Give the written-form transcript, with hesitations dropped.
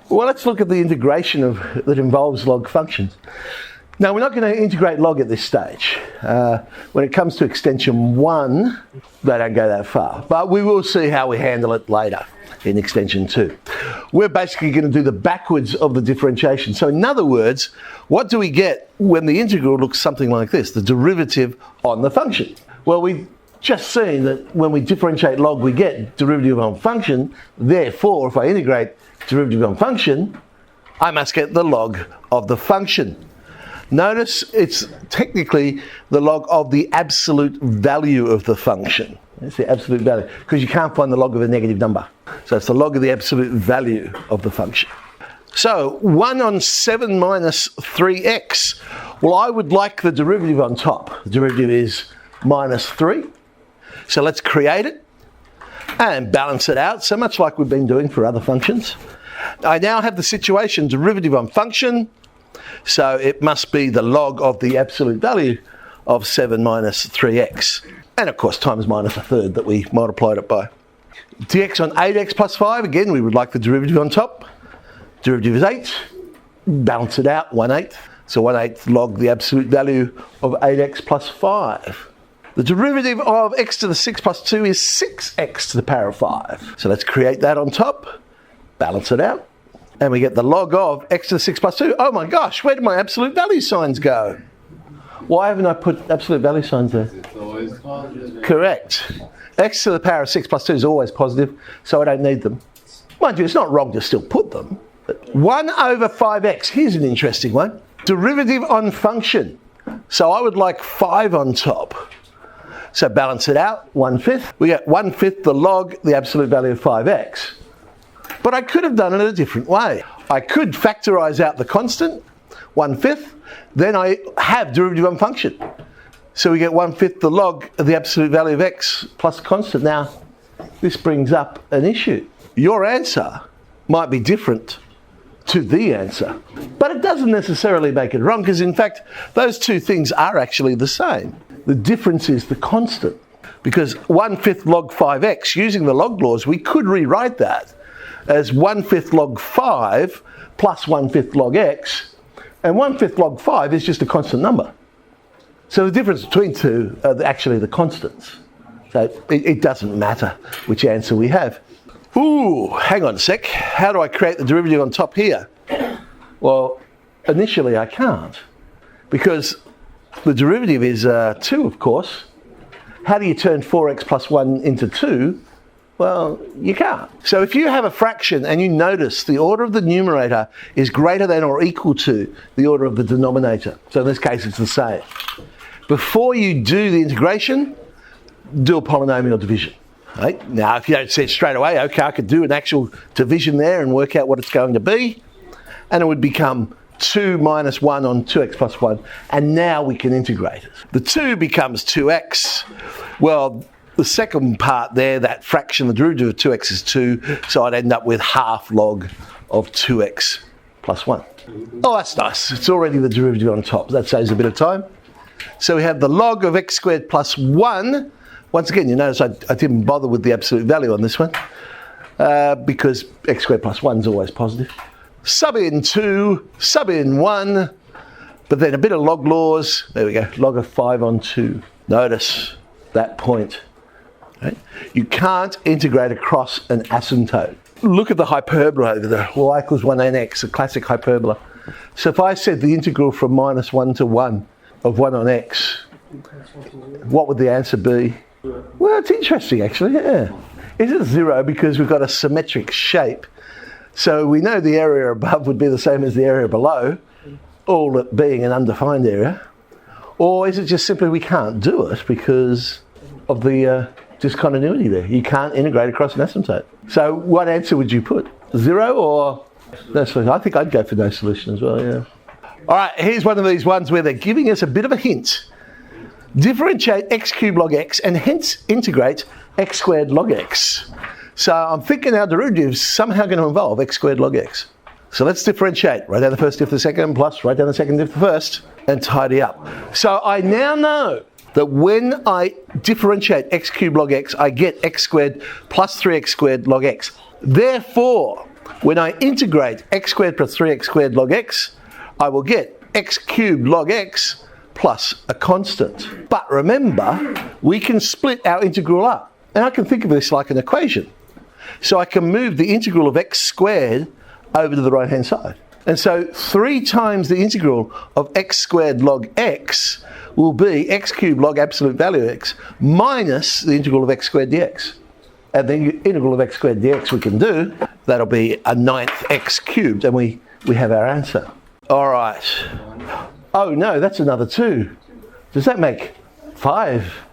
Well, let's look at the integration that involves log functions. Now, we're not going to integrate log at this stage. When it comes to extension 1, they don't go that far. But we will see how we handle it later in extension 2. We're basically going to do the backwards of the differentiation. So in other words, what do we get when the integral looks something like this, the derivative on the function? Well, we've just seen that when we differentiate log, we get derivative on function. Therefore, if I integrate derivative on function, I must get the log of the function. Notice it's technically the log of the absolute value of the function. It's the absolute value, because you can't find the log of a negative number. So it's the log of the absolute value of the function. So 1 on 7 minus 3x. Well, I would like the derivative on top. The derivative is minus 3. So let's create it and balance it out, so much like we've been doing for other functions. I now have the situation derivative on function, so it must be the log of the absolute value of 7 minus 3x. And of course times minus a third that we multiplied it by. dx on 8x plus 5, again we would like the derivative on top. Derivative is 8, balance it out, 1/8. So 1/8 log the absolute value of 8x plus 5. The derivative of x to the 6 plus 2 is 6x to the power of 5. So let's create that on top, balance it out, and we get the log of x to the 6 plus 2. Oh my gosh, where did my absolute value signs go? Why haven't I put absolute value signs there? It's always positive. Correct. X to the power of 6 plus 2 is always positive, so I don't need them. Mind you, it's not wrong to still put them. But 1 over 5x, here's an interesting one. Derivative on function. So I would like 5 on top. So balance it out, 1/5. We get 1/5 the log, the absolute value of 5x. But I could have done it a different way. I could factorise out the constant, 1/5, then I have derivative on function. So we get 1/5 the log of the absolute value of x plus constant. Now, this brings up an issue. Your answer might be different to the answer, but it doesn't necessarily make it wrong, because in fact, those two things are actually the same. The difference is the constant, because 1/5 log 5x, using the log laws, we could rewrite that as 1/5 log 5 plus 1/5 log x, and 1/5 log 5 is just a constant number. So the difference between two are actually the constants. So it doesn't matter which answer we have. Ooh, hang on a sec. How do I create the derivative on top here? Well, initially I can't, because the derivative is 2, of course. How do you turn 4x plus 1 into 2? Well, you can't. So if you have a fraction and you notice the order of the numerator is greater than or equal to the order of the denominator, so in this case it's the same, before you do the integration, do a polynomial division. Right? Now, if you don't see it straight away, okay, I could do an actual division there and work out what it's going to be, and it would become 2 minus 1 on 2x plus 1, and now we can integrate it. The 2 becomes 2x. Well, the second part there, that fraction, the derivative of 2x is 2, so I'd end up with half log of 2x plus 1. Oh, that's nice. It's already the derivative on top. That saves a bit of time. So we have the log of x squared plus 1. Once again, you notice I didn't bother with the absolute value on this one, because x squared plus 1 is always positive. Sub in 2, sub in 1, but then a bit of log laws. There we go, log of 5 on 2. Notice that point. Right? You can't integrate across an asymptote. Look at the hyperbola over there, y equals 1nx, a classic hyperbola. So if I said the integral from minus 1 to 1 of 1 on x, what would the answer be? Well, it's interesting actually, yeah. Is it 0 because we've got a symmetric shape? So we know the area above would be the same as the area below, all it being an undefined area. Or is it just simply we can't do it because of the discontinuity there? You can't integrate across an asymptote. So what answer would you put? 0 or no solution? I think I'd go for no solution as well, yeah. All right, here's one of these ones where they're giving us a bit of a hint. Differentiate x cubed log x and hence integrate x squared log x. So I'm thinking our derivative is somehow going to involve x squared log x. So let's differentiate. Write down the first diff the second, plus write down the second diff the first, and tidy up. So I now know that when I differentiate x cubed log x, I get x squared plus 3x squared log x. Therefore, when I integrate x squared plus 3x squared log x, I will get x cubed log x plus a constant. But remember, we can split our integral up. And I can think of this like an equation. So I can move the integral of x squared over to the right-hand side. And so 3 times the integral of x squared log x will be x cubed log absolute value x minus the integral of x squared dx. And the integral of x squared dx we can do, that'll be a 9th x cubed, and we have our answer. All right. Oh no, that's another 2. Does that make 5?